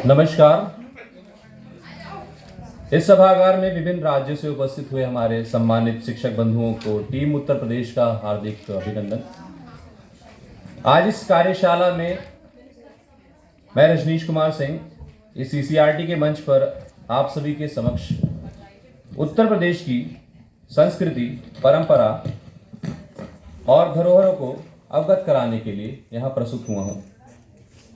नमस्कार। इस सभागार में विभिन्न राज्यों से उपस्थित हुए हमारे सम्मानित शिक्षक बंधुओं को टीम उत्तर प्रदेश का हार्दिक अभिनंदन। आज इस कार्यशाला में मैं रजनीश कुमार सिंह इस सीसीआरटी के मंच पर आप सभी के समक्ष उत्तर प्रदेश की संस्कृति, परंपरा और धरोहरों को अवगत कराने के लिए यहाँ प्रस्तुत हुआ हूँ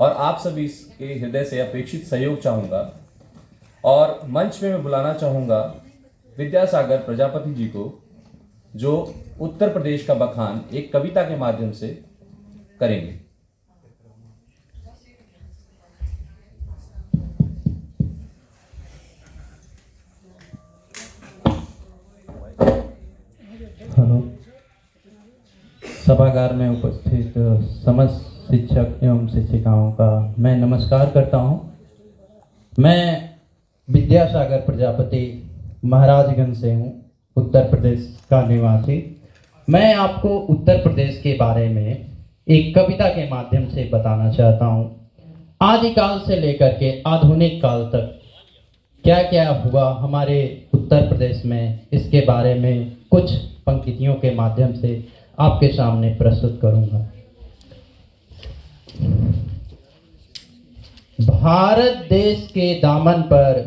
और आप सभी के हृदय से अपेक्षित सहयोग चाहूँगा। और मंच में मैं बुलाना चाहूँगा विद्यासागर प्रजापति जी को, जो उत्तर प्रदेश का बखान एक कविता के माध्यम से करेंगे। हेलो, सभागार में उपस्थित समस्त शिक्षक एवं शिक्षिकाओं का मैं नमस्कार करता हूं। मैं विद्यासागर प्रजापति महाराजगंज से हूं, उत्तर प्रदेश का निवासी। मैं आपको उत्तर प्रदेश के बारे में एक कविता के माध्यम से बताना चाहता हूं। आदिकाल से लेकर के आधुनिक काल तक क्या क्या हुआ हमारे उत्तर प्रदेश में, इसके बारे में कुछ पंक्तियों के माध्यम से आपके सामने प्रस्तुत करूंगा। भारत देश के दामन पर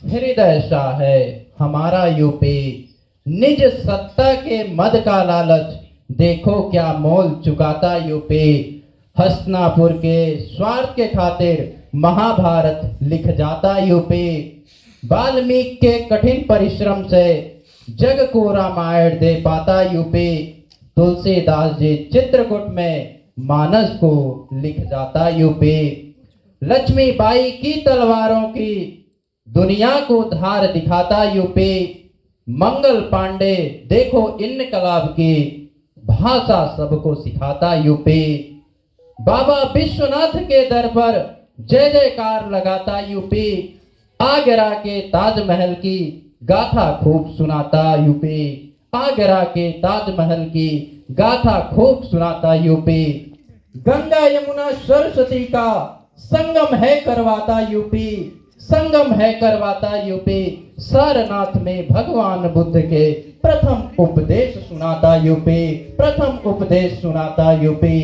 हृदय सा है हमारा यूपी, निज सत्ता के मद का लालच देखो क्या मोल चुकाता यूपी। हस्तिनापुर के स्वार्थ के खातिर महाभारत लिख जाता यूपी। वाल्मीकि के कठिन परिश्रम से जग को रामायण दे पाता यूपी। तुलसीदास जी चित्रकूट में मानस को लिख जाता यूपी। लक्ष्मीबाई की तलवारों की दुनिया को धार दिखाता यूपी। मंगल पांडे देखो इनकलाब की भाषा सबको सिखाता यूपी। बाबा विश्वनाथ के दर पर जय जयकार लगाता यूपी। आगरा के ताजमहल की गाथा खूब सुनाता यूपी। आगरा के ताजमहल की गाथा खूब सुनाता यूपी। गंगा यमुना सरस्वती का संगम है करवाता यूपी। संगम है करवाता यूपी। सारनाथ में भगवान बुद्ध के प्रथम उपदेश सुनाता यूपी। प्रथम उपदेश सुनाता यूपी।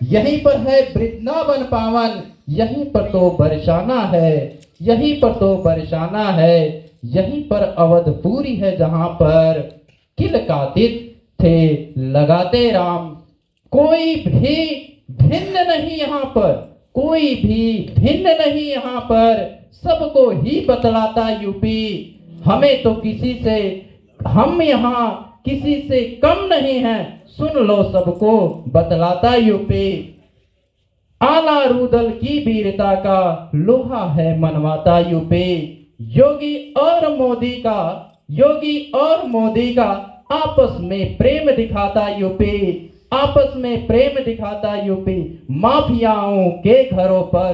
यहीं पर है वृंदावन पावन, यहीं पर तो बरसाना है। यहीं पर तो बरसाना है। यहीं पर अवधपुरी है जहां पर किलकादित थे लगाते राम। कोई भी भिन्न नहीं यहाँ पर, कोई भी भिन्न नहीं यहाँ पर, सबको ही बतलाता यूपी। हमें तो किसी से, हम यहाँ किसी से कम नहीं हैं, सुन लो सबको बतलाता यूपी। आला रूदल की वीरता का लोहा है मनवाता यूपी। योगी और मोदी का आपस में प्रेम दिखाता यूपी। आपस में प्रेम दिखाता यूपी। माफियाओं के घरों पर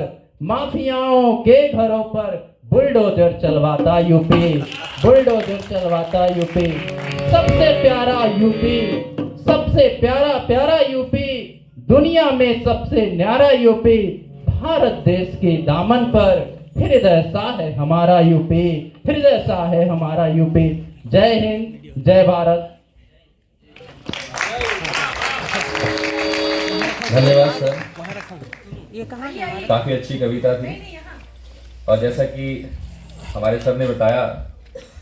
बुलडोजर चलवाता यूपी। बुलडोजर चलवाता यूपी। सबसे प्यारा यूपी, सबसे प्यारा यूपी, दुनिया में सबसे न्यारा यूपी। भारत देश के दामन पर हृदय सा है हमारा यूपी। हृदय सा है हमारा यूपी। जय हिंद, जय भारत। धन्यवाद सर, काफ़ी अच्छी कविता थी। और जैसा कि हमारे सर ने बताया,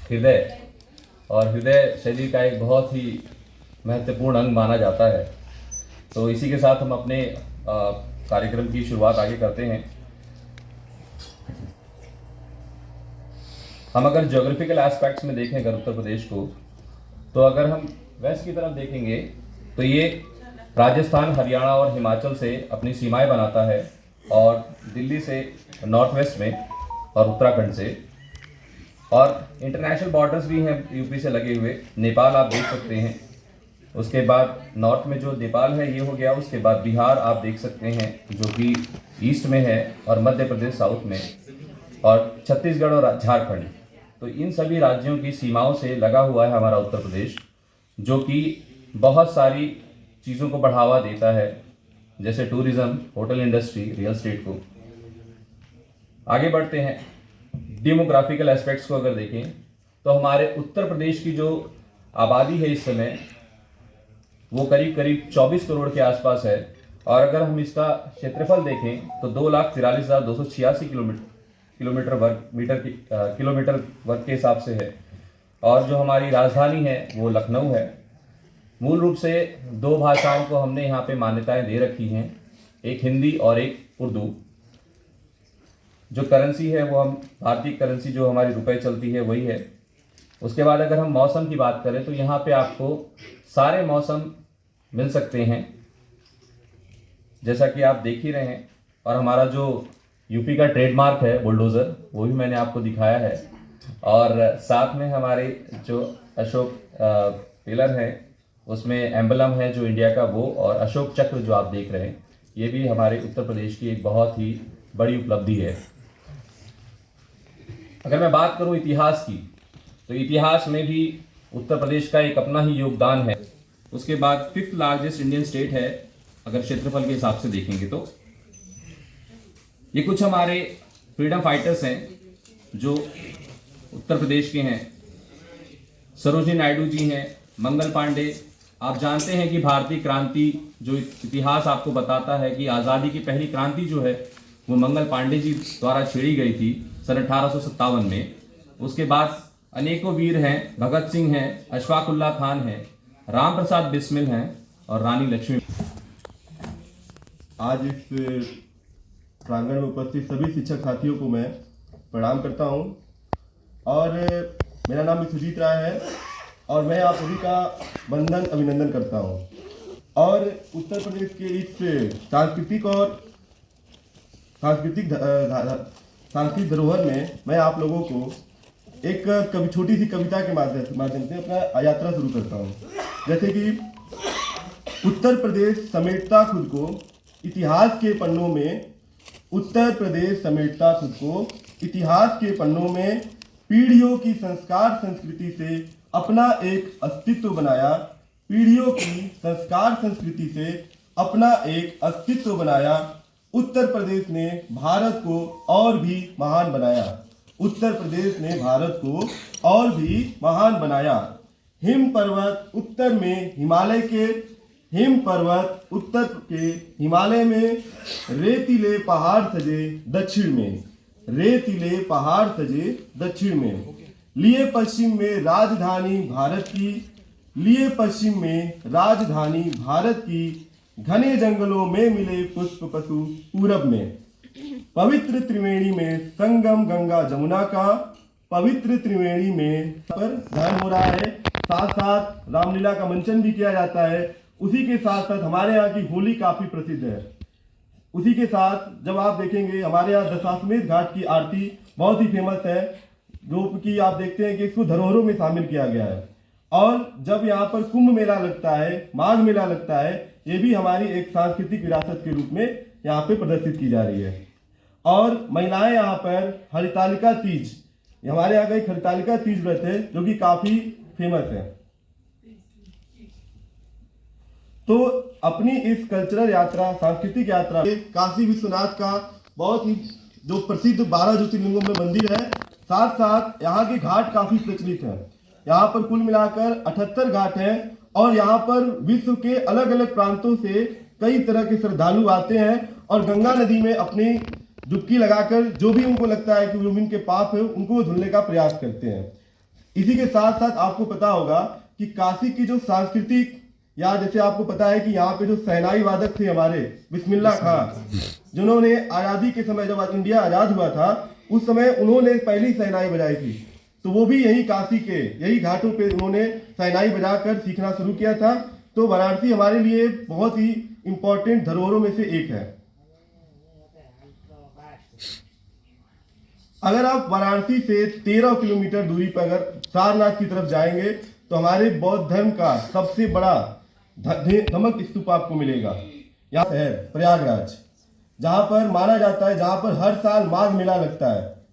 हृदय और हृदय शरीर का एक बहुत ही महत्वपूर्ण अंग माना जाता है। तो इसी के साथ हम अपने कार्यक्रम की शुरुआत आगे करते हैं। हम अगर ज्योग्राफिकल एस्पेक्ट्स में देखें अगर उत्तर प्रदेश को, तो अगर हम वेस्ट की तरफ देखेंगे तो ये राजस्थान, हरियाणा और हिमाचल से अपनी सीमाएं बनाता है, और दिल्ली से नॉर्थ वेस्ट में, और उत्तराखंड से, और इंटरनेशनल बॉर्डर्स भी हैं यूपी से लगे हुए। नेपाल आप देख सकते हैं। उसके बाद नॉर्थ में जो नेपाल है ये हो गया। उसके बाद बिहार आप देख सकते हैं जो कि ईस्ट में है, और मध्य प्रदेश साउथ में, और छत्तीसगढ़ और झारखंड। तो इन सभी राज्यों की सीमाओं से लगा हुआ है हमारा उत्तर प्रदेश, जो कि बहुत सारी चीज़ों को बढ़ावा देता है, जैसे tourism, hotel industry, real estate को। आगे बढ़ते हैं, डेमोग्राफिकल एस्पेक्ट्स को अगर देखें तो हमारे उत्तर प्रदेश की जो आबादी है इस समय वो करीब करीब 24 करोड़ के आसपास है, और अगर हम इसका क्षेत्रफल देखें तो 2,43,286 किलोमीटर वर्ग के हिसाब से है। और जो हमारी राजधानी है वो लखनऊ है। मूल रूप से दो भाषाओं को हमने यहाँ पे मान्यताएं दे रखी हैं, एक हिंदी और एक उर्दू। जो करेंसी है वो हम भारतीय करेंसी जो हमारी रुपए चलती है वही है। उसके बाद अगर हम मौसम की बात करें तो यहाँ पे आपको सारे मौसम मिल सकते हैं, जैसा कि आप देख ही रहे हैं। और हमारा जो यूपी का ट्रेडमार्क है बुलडोज़र, वो भी मैंने आपको दिखाया है। और साथ में हमारे जो अशोक पिलर है उसमें एम्बलम है जो इंडिया का वो, और अशोक चक्र जो आप देख रहे हैं ये भी हमारे उत्तर प्रदेश की एक बहुत ही बड़ी उपलब्धि है। अगर मैं बात करूं इतिहास की तो इतिहास में भी उत्तर प्रदेश का एक अपना ही योगदान है। उसके बाद 5th लार्जेस्ट इंडियन स्टेट है अगर क्षेत्रफल के हिसाब से देखेंगे तो। ये कुछ हमारे फ्रीडम फाइटर्स हैं जो उत्तर प्रदेश के हैं। सरोजिनी नायडू जी हैं, मंगल पांडे। आप जानते हैं कि भारतीय क्रांति जो इतिहास आपको बताता है कि आज़ादी की पहली क्रांति जो है वो मंगल पांडे जी द्वारा छेड़ी गई थी सन 1857 में। उसके बाद अनेकों वीर हैं, भगत सिंह हैं, अशफाकुल्ला खान हैं, राम प्रसाद बिस्मिल हैं और रानी लक्ष्मी। आज इस प्रांगण में उपस्थित सभी शिक्षक साथियों को मैं प्रणाम करता हूं और मेरा नाम सुजीत राय है और मैं आप सभी का वंदन अभिनंदन करता हूं। और उत्तर प्रदेश के इस सांस्कृतिक धरोहर में मैं आप लोगों को एक छोटी सी कविता के माध्यम से अपना यात्रा शुरू करता हूं। जैसे कि उत्तर प्रदेश समेटता खुद को इतिहास के पन्नों में, उत्तर प्रदेश समेटता खुद को इतिहास के पन्नों में, पीढ़ियों की संस्कार संस्कृति से अपना एक अस्तित्व बनाया, पीढ़ियों की संस्कार संस्कृति से अपना एक अस्तित्व बनाया। उत्तर प्रदेश ने भारत को और भी महान बनाया, उत्तर प्रदेश ने भारत को और भी महान बनाया। हिम पर्वत उत्तर में हिमालय के, हिम पर्वत उत्तर के हिमालय में, रेतीले पहाड़ सजे दक्षिण में, रेतीले पहाड़ सजे दक्षिण में। लिए पश्चिम में राजधानी भारत की, लिए पश्चिम में राजधानी भारत की, घने जंगलों में मिले पुष्प पशु पूरब में। पवित्र त्रिवेणी में संगम गंगा जमुना का, पवित्र त्रिवेणी में पर ध्यान हो रहा है। साथ साथ रामलीला का मंचन भी किया जाता है। उसी के साथ साथ हमारे यहाँ की होली काफी प्रसिद्ध है। उसी के साथ जब आप देखेंगे हमारे यहाँ दशाश्वमेध घाट की आरती बहुत ही फेमस है, जो कि आप देखते हैं कि इसको धरोहरों में शामिल किया गया है। और जब यहाँ पर कुंभ मेला लगता है, माघ मेला लगता है, ये भी हमारी एक सांस्कृतिक विरासत के रूप में यहाँ पे प्रदर्शित की जा रही है। और महिलाएं यहाँ पर हरितालिका तीज, हमारे यहाँ का एक हरितालिका तीज व्रत है जो कि काफी फेमस है। तो अपनी इस कल्चरल यात्रा, सांस्कृतिक यात्रा, काशी विश्वनाथ का बहुत ही जो प्रसिद्ध 12 ज्योतिर्लिंगों में मंदिर है, साथ साथ यहाँ के घाट काफी प्रचलित है। यहाँ पर कुल मिलाकर 78 घाट हैं और यहाँ पर विश्व के अलग अलग प्रांतों से कई तरह के श्रद्धालु आते हैं और गंगा नदी में अपनी डुबकी लगाकर जो भी उनको लगता है कि वो उनके पाप है उनको धुलने का प्रयास करते हैं। इसी के साथ साथ आपको पता होगा कि काशी की जो सांस्कृतिक, या जैसे आपको पता है कि यहाँ पे जो शहनाई वादक थे हमारे बिस्मिल्लाह खां, जिन्होंने आज़ादी के समय जब इंडिया आज़ाद हुआ था उस समय उन्होंने पहली शहनाई बजाई थी, तो वो भी यही काशी के यही घाटों पे उन्होंने शहनाई बजाकर सीखना शुरू किया था। तो वाराणसी हमारे लिए बहुत ही इंपॉर्टेंट धरोहरों में से एक है। अगर आप वाराणसी से 13 किलोमीटर दूरी पर अगर सारनाथ की तरफ जाएंगे तो हमारे बौद्ध धर्म का सबसे बड़ा धमक स्तूप आपको मिलेगा। यहाँ है प्रयागराज, जहाँ पर माना जाता है, जहाँ पर हर साल माघ मेला लगता है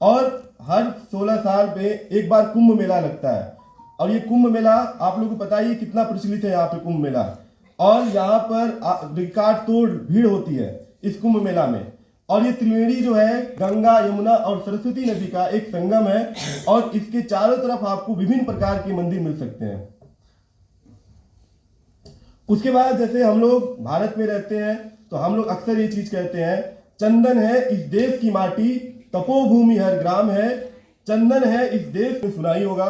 और हर 16 साल पे एक बार कुंभ मेला लगता है। और ये कुंभ मेला आप लोगों को पता ही कितना प्रचलित है यहाँ पे कुंभ मेला, और यहाँ पर रिकॉर्ड तोड़ भीड़ होती है इस कुंभ मेला में। और ये त्रिवेणी जो है गंगा, यमुना और सरस्वती नदी का एक संगम है और इसके चारों तरफ आपको विभिन्न प्रकार के मंदिर मिल सकते हैं। उसके बाद जैसे हम लोग भारत में रहते हैं तो हम लोग अक्सर ये चीज कहते हैं, चंदन है इस देश की माटी, तपोभूमि हर ग्राम है, चंदन है इस देश में, सुना ही होगा।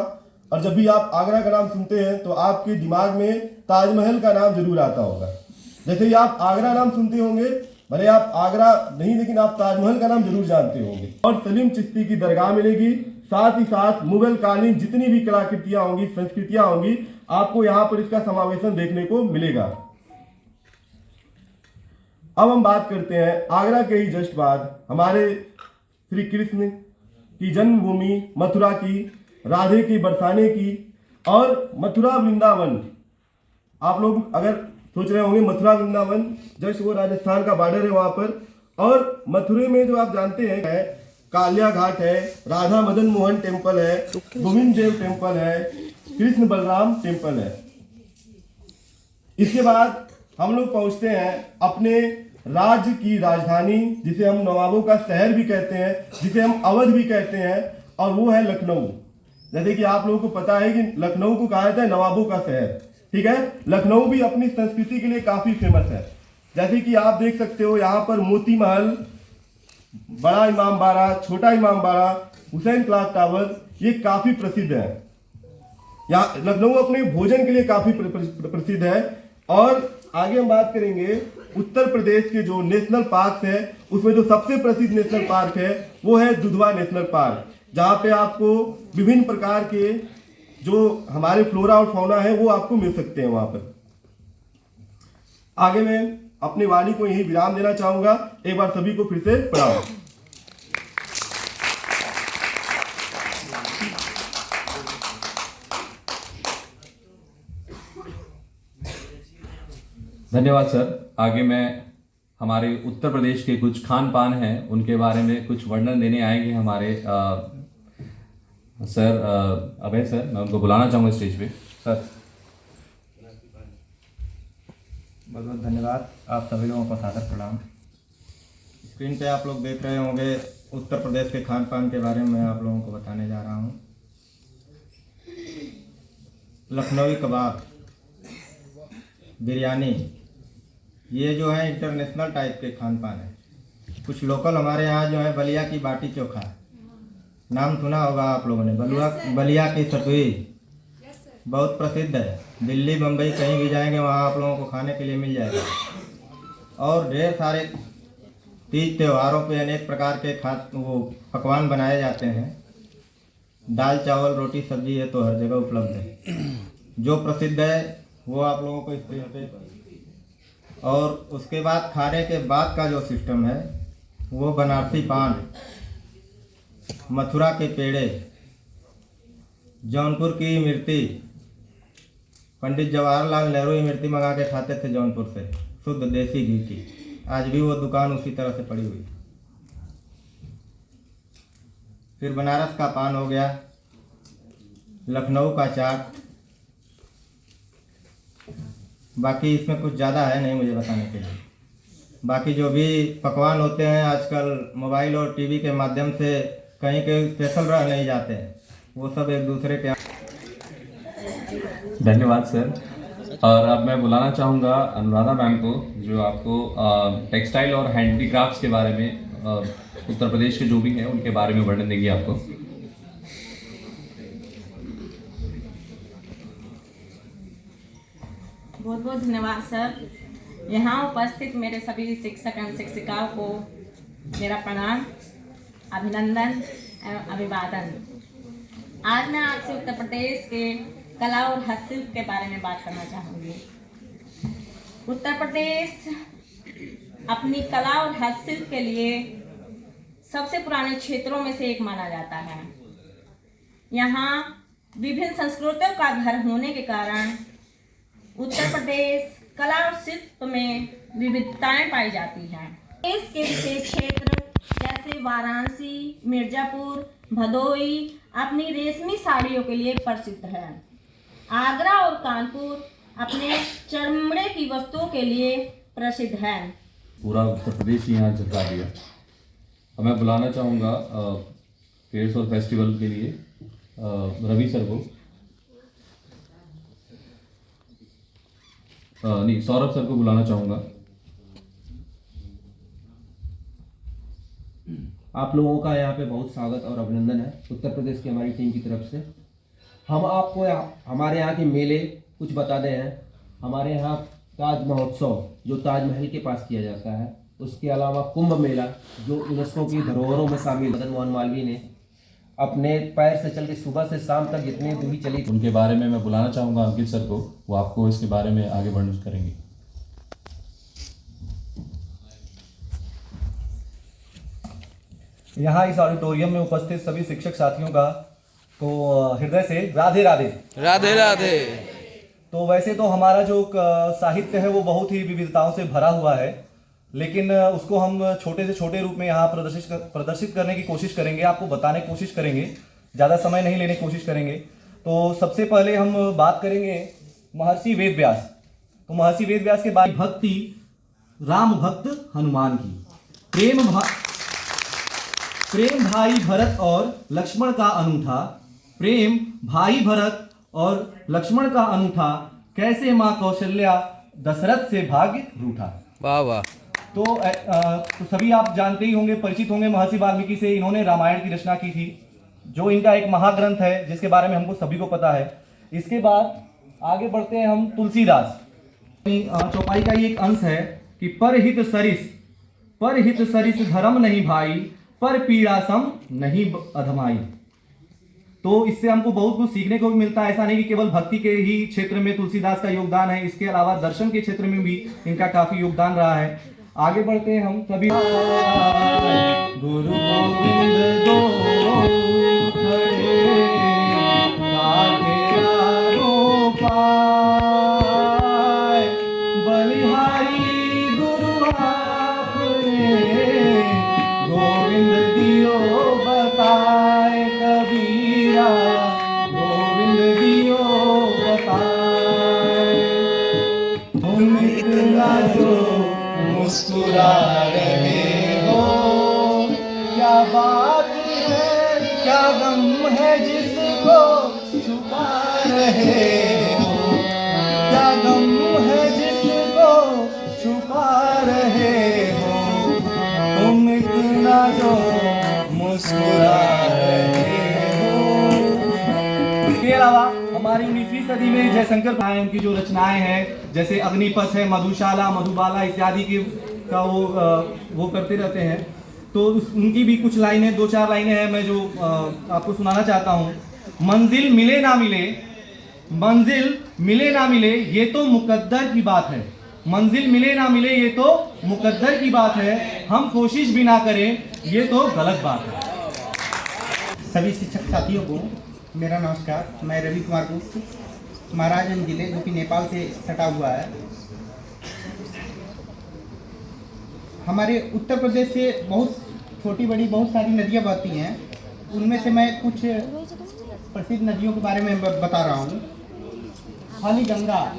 और जब भी आप आगरा का नाम सुनते हैं तो आपके दिमाग में ताजमहल का नाम जरूर आता होगा। जैसे ही आप आगरा नाम सुनते होंगे, भले आप आगरा नहीं लेकिन आप ताजमहल का नाम जरूर जानते होंगे। और सलीम चिश्ती की दरगाह मिलेगी, साथ ही साथ मुगल कालीन जितनी भी कलाकृतियां होंगी, संस्कृतियां होंगी, आपको यहाँ पर इसका समावेशन देखने को मिलेगा। अब हम बात करते हैं आगरा के ही जस्ट बाद हमारे श्री कृष्ण की जन्मभूमि मथुरा की, राधे की बरसाने की, और मथुरा वृंदावन। आप लोग अगर सोच रहे होंगे मथुरा वृंदावन जस्ट वो राजस्थान का बॉर्डर है वहां पर। और मथुरे में जो आप जानते हैं कालिया घाट है, राधा मदन मोहन टेम्पल है, गोविंद देव टेम्पल है, कृष्ण बलराम टेम्पल है। इसके बाद हम लोग पहुंचते हैं अपने राज्य की राजधानी, जिसे हम नवाबों का शहर भी कहते हैं, जिसे हम अवध भी कहते हैं, और वो है लखनऊ। जैसे कि आप लोगों को पता है कि लखनऊ को कहा जाता है नवाबों का शहर, ठीक है। लखनऊ भी अपनी संस्कृति के लिए काफी फेमस है। जैसे कि आप देख सकते हो यहाँ पर मोती महल, बड़ा इमाम बाड़ा, छोटा इमाम बाड़ा, हुसैन क्लॉक टावर, ये काफी प्रसिद्ध है। यहाँ लखनऊ अपने भोजन के लिए काफी प्रसिद्ध है। और आगे हम बात करेंगे उत्तर प्रदेश के जो नेशनल पार्क है, उसमें जो सबसे प्रसिद्ध नेशनल पार्क है वो है दुधवा नेशनल पार्क, जहाँ पे आपको विभिन्न प्रकार के जो हमारे फ्लोरा और फौना है वो आपको मिल सकते हैं वहां पर। आगे मैं अपनी वाणी को यही विराम देना चाहूंगा। एक बार सभी को फिर से प्रणाम। धन्यवाद सर। आगे मैं हमारे उत्तर प्रदेश के कुछ खान पान हैं उनके बारे में कुछ वर्णन देने आएंगे हमारे सर अभय सर। मैं उनको बुलाना चाहूँगा स्टेज पे। सर बहुत बहुत धन्यवाद। आप सभी लोगों को सादर प्रणाम। स्क्रीन पे आप लोग देख रहे होंगे उत्तर प्रदेश के खान पान के बारे में मैं आप लोगों को बताने जा रहा हूँ। लखनवी कबाब, बिरयानी, ये जो है इंटरनेशनल टाइप के खान पान है। कुछ लोकल हमारे यहाँ जो है बलिया की बाटी चोखा, नाम सुना होगा आप लोगों ने। बलिया की सतुई बहुत प्रसिद्ध है। दिल्ली बम्बई कहीं भी जाएंगे वहाँ आप लोगों को खाने के लिए मिल जाएगा। और ढेर सारे तीज त्योहारों पे अनेक प्रकार के वो पकवान बनाए जाते हैं। दाल चावल रोटी सब्जी है तो हर जगह उपलब्ध है। जो प्रसिद्ध है वो आप लोगों को स्क्रीन पे। और उसके बाद खाने के बाद का जो सिस्टम है वो बनारसी पान, मथुरा के पेड़े, जौनपुर की इमरती। पंडित जवाहरलाल नेहरू इमरती मंगा के खाते थे जौनपुर से, शुद्ध देसी घी की। आज भी वो दुकान उसी तरह से पड़ी हुई। फिर बनारस का पान हो गया, लखनऊ का चाट। बाकी इसमें कुछ ज़्यादा है नहीं मुझे बताने के लिए। बाकी जो भी पकवान होते हैं आजकल मोबाइल और टीवी के माध्यम से कहीं के स्पेशल रह नहीं जाते हैं, वो सब एक दूसरे के। धन्यवाद सर। और अब मैं बुलाना चाहूँगा अनुराधा मैम को, जो आपको टेक्सटाइल और हैंडीक्राफ्ट्स के बारे में उत्तर प्रदेश के जो भी हैं उनके बारे में वर्णन देंगी आपको। बहुत बहुत धन्यवाद सर। यहाँ उपस्थित मेरे सभी शिक्षक एवं शिक्षिकाओं को मेरा प्रणाम, अभिनंदन एवं अभिवादन। आज मैं आपसे उत्तर प्रदेश के कला और हस्तशिल्प के बारे में बात करना चाहूँगी। उत्तर प्रदेश अपनी कला और हस्तशिल्प के लिए सबसे पुराने क्षेत्रों में से एक माना जाता है। यहाँ विभिन्न संस्कृतियों का घर होने के कारण उत्तर प्रदेश कला और शिल्प में विविधताएं पाई जाती हैं। देश के विशेष क्षेत्र जैसे वाराणसी, मिर्जापुर, भदोई अपनी रेशमी साड़ियों के लिए प्रसिद्ध है। आगरा और कानपुर अपने चमड़े की वस्तुओं के लिए प्रसिद्ध है। पूरा उत्तर प्रदेश ही यहाँ झलका दिया। अब मैं बुलाना चाहूँगा पेड्स और फेस्टिवल के लिए रवि सर को, नहीं सौरभ सर को बुलाना चाहूँगा। आप लोगों का यहाँ पे बहुत स्वागत और अभिनंदन है उत्तर प्रदेश की हमारी टीम की तरफ से। हम आपको हमारे यहाँ के मेले कुछ बता दे हैं। हमारे यहाँ ताज महोत्सव जो ताजमहल के पास किया जाता है, उसके अलावा कुंभ मेला जो यूनेस्को की धरोहरों में शामिल। मदन मोहन मालवीय ने अपने पैर से चल के सुबह से शाम तक जितनी दूरी चली, उनके बारे में मैं बुलाना चाहूँगा अंकित सर को, वो आपको इसके बारे में आगे वर्णन करेंगे। यहाँ इस ऑडिटोरियम में उपस्थित सभी शिक्षक साथियों का तो हृदय से राधे राधे। राधे राधे। तो वैसे तो हमारा जो साहित्य है वो बहुत ही विविधताओं से भरा हुआ है, लेकिन उसको हम छोटे से छोटे रूप में यहाँ प्रदर्शित करने की कोशिश करेंगे, आपको बताने की कोशिश करेंगे, ज़्यादा समय नहीं लेने की कोशिश करेंगे। तो सबसे पहले हम बात करेंगे महर्षि वेद व्यास। तो महर्षि वेद व्यास के बाद भक्ति राम भक्त हनुमान की, प्रेम भाई भरत और लक्ष्मण का अनूठा, प्रेम भाई भरत और लक्ष्मण का अनूठा, कैसे माँ कौशल्या दशरथ से भाग्य रूठा। वाह वाह। तो सभी आप जानते ही होंगे, परिचित होंगे महर्षि वाल्मीकि से। इन्होंने रामायण की रचना की थी, जो इनका एक महाग्रंथ है जिसके बारे में हमको सभी को पता है। इसके बाद आगे बढ़ते हैं हम तुलसीदास। चौपाई का ये एक अंश है कि परहित सरिस धर्म नहीं भाई, पर पीड़ा सम नहीं अधमाई। तो इससे हमको बहुत कुछ सीखने को भी मिलता है। ऐसा नहीं कि केवल भक्ति के ही क्षेत्र में तुलसीदास का योगदान है, इसके अलावा दर्शन के क्षेत्र में भी इनका काफी योगदान रहा है। आगे बढ़ते हैं हम सभी। गुरु गोविंद दो खड़े गाते पाए, बलिहारी गुरु आपने गोविंद दियो बताए, कबीरा गोविंद दियो बताए। तुम इतना जो मुस्कुरा रहे हो, क्या बात है, क्या गम है जिसको छुपा रहे हो, क्या गम है जिसको छुपा रहे हो, तुम इतना जो मुस्कुरा रहे हो। इसके अलावा हमारी 19वीं सदी में जयशंकर भाई उनकी जो रचनाएं हैं, जैसे अग्निपथ है, मधुशाला, मधुबाला इत्यादि की का वो करते रहते हैं। तो उनकी भी कुछ लाइनें, 2-4 लाइनें हैं मैं जो आपको सुनाना चाहता हूँ। मंजिल मिले ना मिले, मंजिल मिले ना मिले ये तो मुकद्दर की बात है, मंजिल मिले ना मिले ये तो मुकद्दर की बात है, हम कोशिश भी ना करें ये तो गलत बात है। सभी शिक्षक साथियों को मेरा नमस्कार। मैं रवि कुमार गुप्त, महाराजगंज जिले जो कि नेपाल से सटा हुआ है। हमारे उत्तर प्रदेश से बहुत छोटी बड़ी बहुत सारी नदियाँ बहती हैं, उनमें से मैं कुछ प्रसिद्ध नदियों के बारे में बता रहा हूँ। हाली गंगा,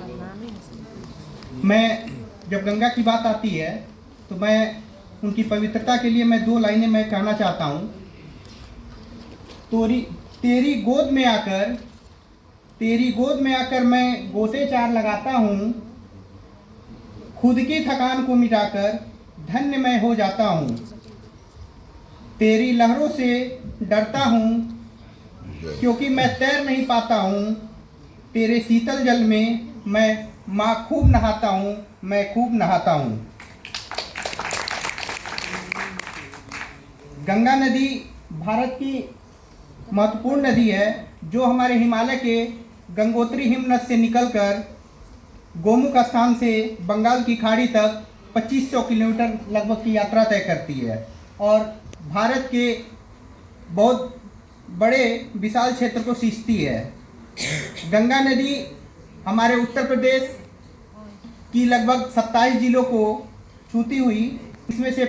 मैं जब गंगा की बात आती है तो मैं उनकी पवित्रता के लिए मैं 2 लाइनें मैं कहना चाहता हूँ। तेरी गोद में आकर मैं गोते 4 लगाता हूँ, खुद की थकान को मिटाकर धन्य मैं हो जाता हूँ। तेरी लहरों से डरता हूँ क्योंकि मैं तैर नहीं पाता हूँ, तेरे शीतल जल में मैं माँ खूब नहाता हूँ, मैं खूब नहाता हूँ। गंगा नदी भारत की महत्वपूर्ण नदी है, जो हमारे हिमालय के गंगोत्री हिमनद से निकलकर गोमुख स्थान से बंगाल की खाड़ी तक 2500 किलोमीटर लगभग की यात्रा तय करती है और भारत के बहुत बड़े विशाल क्षेत्र को सींचती है। गंगा नदी हमारे उत्तर प्रदेश की लगभग 27 जिलों को छूती हुई, इसमें से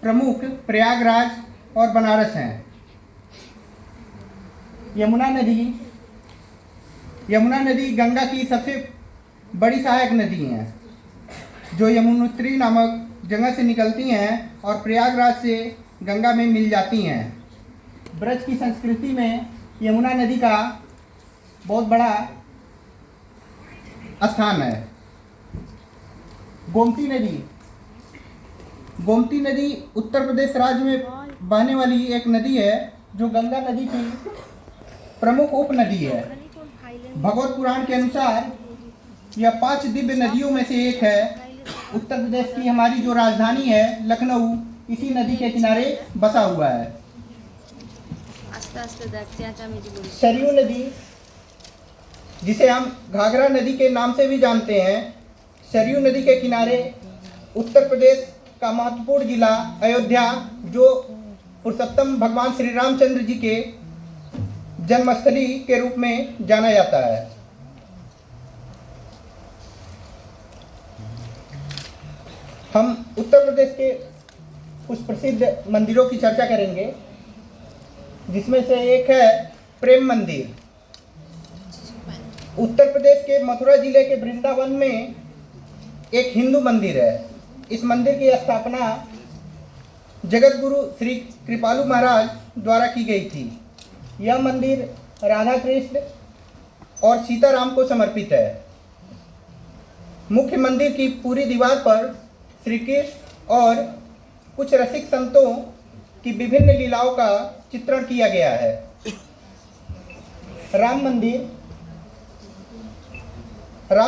प्रमुख प्रयागराज और बनारस हैं। यमुना नदी गंगा की सबसे बड़ी सहायक नदी है, जो यमुनोत्री नामक जगह से निकलती हैं और प्रयागराज से गंगा में मिल जाती हैं। ब्रज की संस्कृति में यमुना नदी का बहुत बड़ा स्थान है। गोमती नदी उत्तर प्रदेश राज्य में बहने वाली एक नदी है, जो गंगा नदी की प्रमुख उपनदी है। भगवत पुराण के अनुसार यह 5 दिव्य नदियों में से एक है। उत्तर प्रदेश की हमारी जो राजधानी है लखनऊ इसी नदी के किनारे बसा हुआ है। सरयू नदी, जिसे हम घाघरा नदी के नाम से भी जानते हैं, सरयू नदी के किनारे उत्तर प्रदेश का महत्वपूर्ण जिला अयोध्या, जो पुरुषोत्तम भगवान श्री रामचंद्र जी के जन्मस्थली के रूप में जाना जाता है। हम उत्तर प्रदेश के कुछ प्रसिद्ध मंदिरों की चर्चा करेंगे, जिसमें से एक है प्रेम मंदिर। उत्तर प्रदेश के मथुरा जिले के वृंदावन में एक हिंदू मंदिर है। इस मंदिर की स्थापना जगत गुरु श्री कृपालु महाराज द्वारा की गई थी। यह मंदिर राधा कृष्ण और सीताराम को समर्पित है। मुख्य मंदिर की पूरी दीवार पर श्री कृष्ण और कुछ रसिक संतों की विभिन्न लीलाओं का चित्रण किया गया है। राम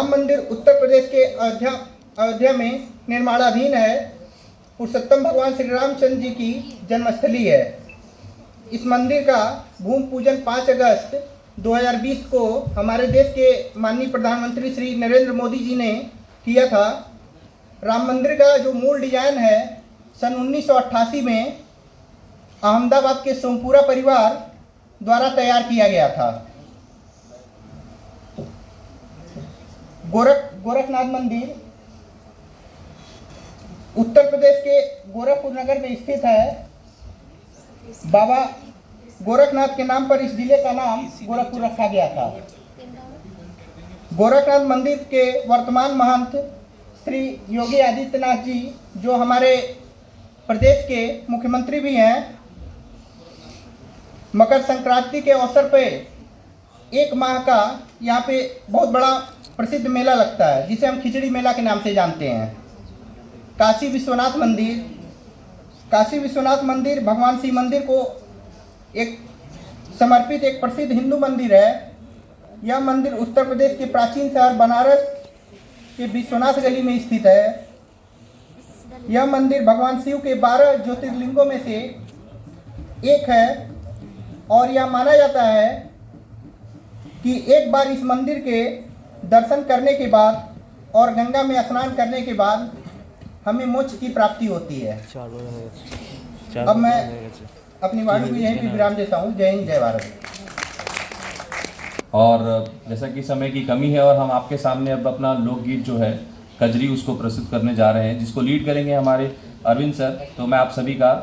मंदिर उत्तर प्रदेश के अयोध्या में निर्माणाधीन है। पुरुषोत्तम भगवान श्री रामचंद्र जी की जन्मस्थली है। इस मंदिर का भूमि पूजन 5 अगस्त 2020 को हमारे देश के माननीय प्रधानमंत्री श्री नरेंद्र मोदी जी ने किया था। राम मंदिर का जो मूल डिजाइन है सन 1988 में अहमदाबाद के सोमपुरा परिवार द्वारा तैयार किया गया था। गोरखनाथ मंदिर उत्तर प्रदेश के गोरखपुर नगर में स्थित है। बाबा गोरखनाथ के नाम पर इस जिले का नाम गोरखपुर रखा गया था। गोरखनाथ मंदिर के वर्तमान महंत श्री योगी आदित्यनाथ जी, जो हमारे प्रदेश के मुख्यमंत्री भी हैं, मकर संक्रांति के अवसर पे 1 माह का यहाँ पे बहुत बड़ा प्रसिद्ध मेला लगता है, जिसे हम खिचड़ी मेला के नाम से जानते हैं। काशी विश्वनाथ मंदिर भगवान शिव मंदिर को एक समर्पित एक प्रसिद्ध हिंदू मंदिर है। यह मंदिर उत्तर प्रदेश के प्राचीन शहर बनारस के विश्वनाथ गली में स्थित है। यह मंदिर भगवान शिव के 12 ज्योतिर्लिंगों में से एक है और यह माना जाता है कि एक बार इस मंदिर के दर्शन करने के बाद और गंगा में स्नान करने के बाद हमें मोक्ष की प्राप्ति होती है। अब मैं अपनी वाणी को यहीं पे विराम देता हूँ। जय हिंद, जय भारत। और जैसा कि समय की कमी है और हम आपके सामने अब अपना लोकगीत जो है कजरी उसको प्रस्तुत करने जा रहे हैं, जिसको लीड करेंगे हमारे अरविंद सर। तो मैं आप सभी का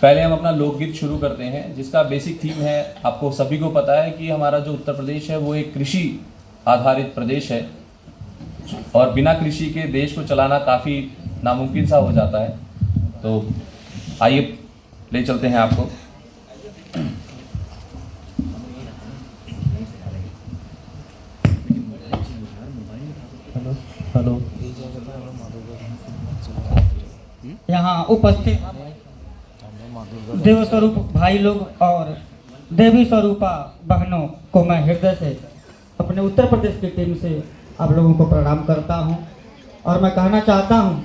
पहले हम अपना लोकगीत शुरू करते हैं, जिसका बेसिक थीम है, आपको सभी को पता है कि हमारा जो उत्तर प्रदेश है वो एक कृषि आधारित प्रदेश है और बिना कृषि के देश को चलाना काफ़ी नामुमकिन सा हो जाता है। तो आइए ले चलते हैं आपको। हेलो यहाँ उपस्थित देव स्वरूप भाई लोग और देवी स्वरूपा बहनों को मैं हृदय से अपने उत्तर प्रदेश की टीम से आप लोगों को प्रणाम करता हूँ और मैं कहना चाहता हूँ,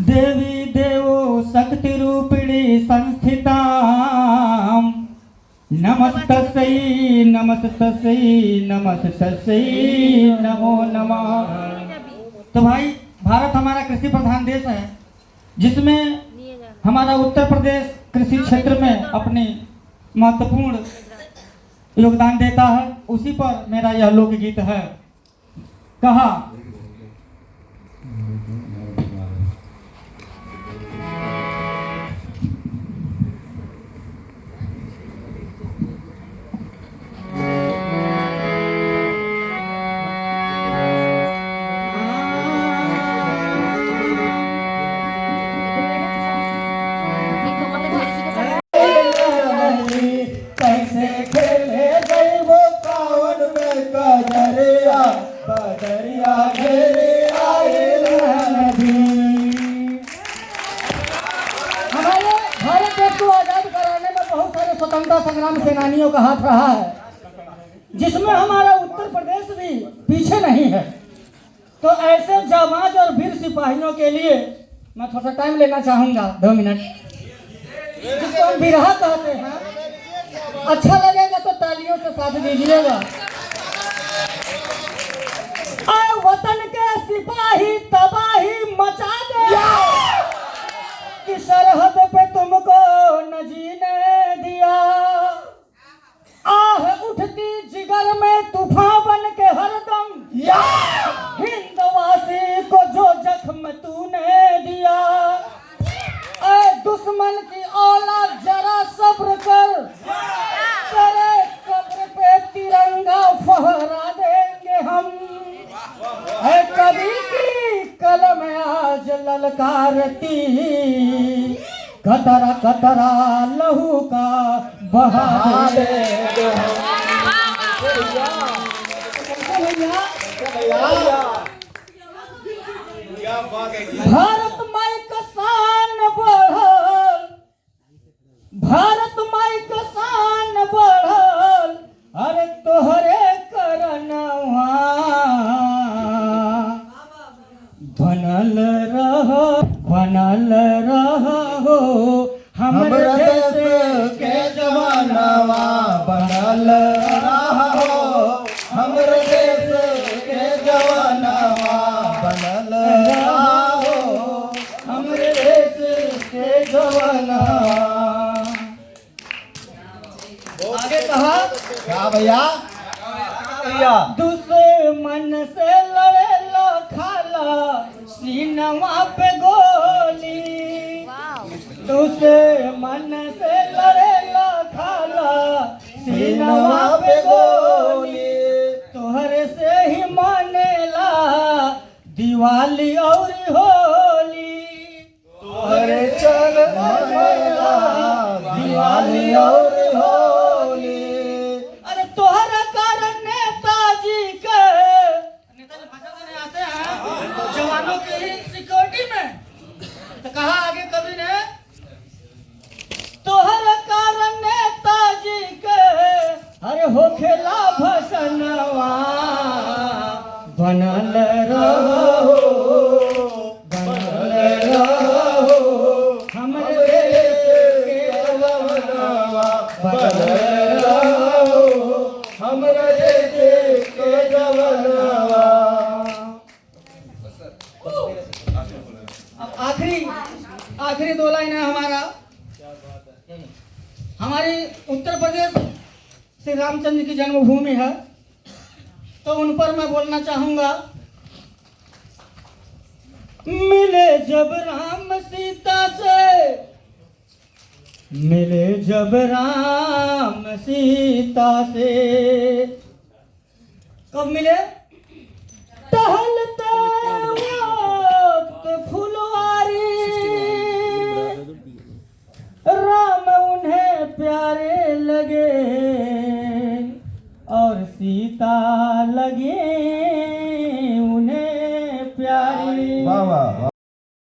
देवी देवो शक्ति रूपिणी संस्थिता नमस्तस्यै नमस्तस्यै नमस्तस्यै नमो नमः। तो भाई, भारत हमारा कृषि प्रधान देश है, जिसमें हमारा उत्तर प्रदेश कृषि क्षेत्र में अपनी महत्वपूर्ण योगदान देता है। उसी पर मेरा यह लोकगीत है। कहा दरिया घेरे आए नदी। हमारे भारत देश को आजाद कराने में बहुत सारे स्वतंत्रता संग्राम सेनानियों का हाथ रहा है, जिसमें हमारा उत्तर प्रदेश भी पीछे नहीं है। तो ऐसे जाबाज और वीर सिपाहियों के लिए मैं थोड़ा सा टाइम लेना चाहूंगा, 2 मिनट, जिसको हम बिरहा कहते हैं। अच्छा लगेगा तो तालियों से साथ दीजिएगा। आए वतन के सिपाही तबाही मचा दे कि सरहद पे तुमको न जीने दिया। आह उठती जिगर में तूफान बन के हरदम हिंदवासी को जो जख्म तूने दिया। ऐ दुश्मन की औलाद जरा सब्र कर, तेरे कब्र पे तिरंगा फहरा देंगे हम। ऐ कवि की कलम आज ललकारती, कतरा कतरा लहू का बहा देंगे हम। भारत माई का शान बढ़ल, भारत माई का शान बढ़ल, अरे तोहरे करनवा बनल रहो हमरे देश के जवानवा। बनल रहो हमरे देश के जवानवा। बनल रहो हमरे देश के जवानवा। आगे कहा क्या भैया? दुश्मन से लड़ेला खाला सीनवा पे गोली। दुश्मन से लड़ेला खाला सीनवा पे गोली। तोहरे से ही मानेला दिवाली और होली। तोहरे चल मनेला दिवाली और होली। अरे तोहरा कारण नेताजी के नेताजी भाषा देने आते हैं जवानों की सिक्योरिटी में। तो कहा आगे कवि ने, तोहरा कारण नेताजी के अरे हो खेला भसनवा। बनल रहो बनल रहो हमरे देश के जवानवा। बनल हमरे देश के जवानवा। अब आखिरी 2 लाइन है हमारा। हमारी उत्तर प्रदेश श्री रामचंद्र की जन्मभूमि है, तो उन पर मैं बोलना चाहूंगा। मिले जब राम सीता से, मिले जब राम सीता से, कब मिले? टहलते वक्त फुलवारी, राम उन्हें प्यारे लगे और सीता लगे उन्हें प्यारी। वाह वाह।